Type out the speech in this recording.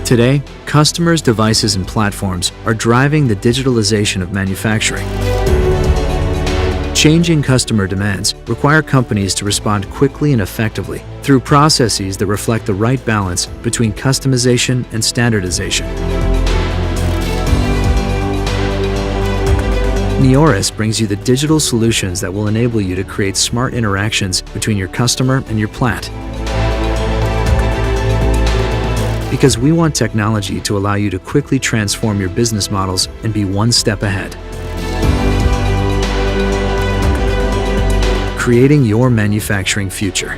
Today, customers, devices, and platforms are driving the digitalization of manufacturing. Changing customer demands require companies to respond quickly and effectively through processes that reflect the right balance between customization and standardization. Neoris brings you the digital solutions that will enable you to create smart interactions between your customer and your plant. Because we want technology to allow you to quickly transform your business models and be one step ahead. Creating your manufacturing future.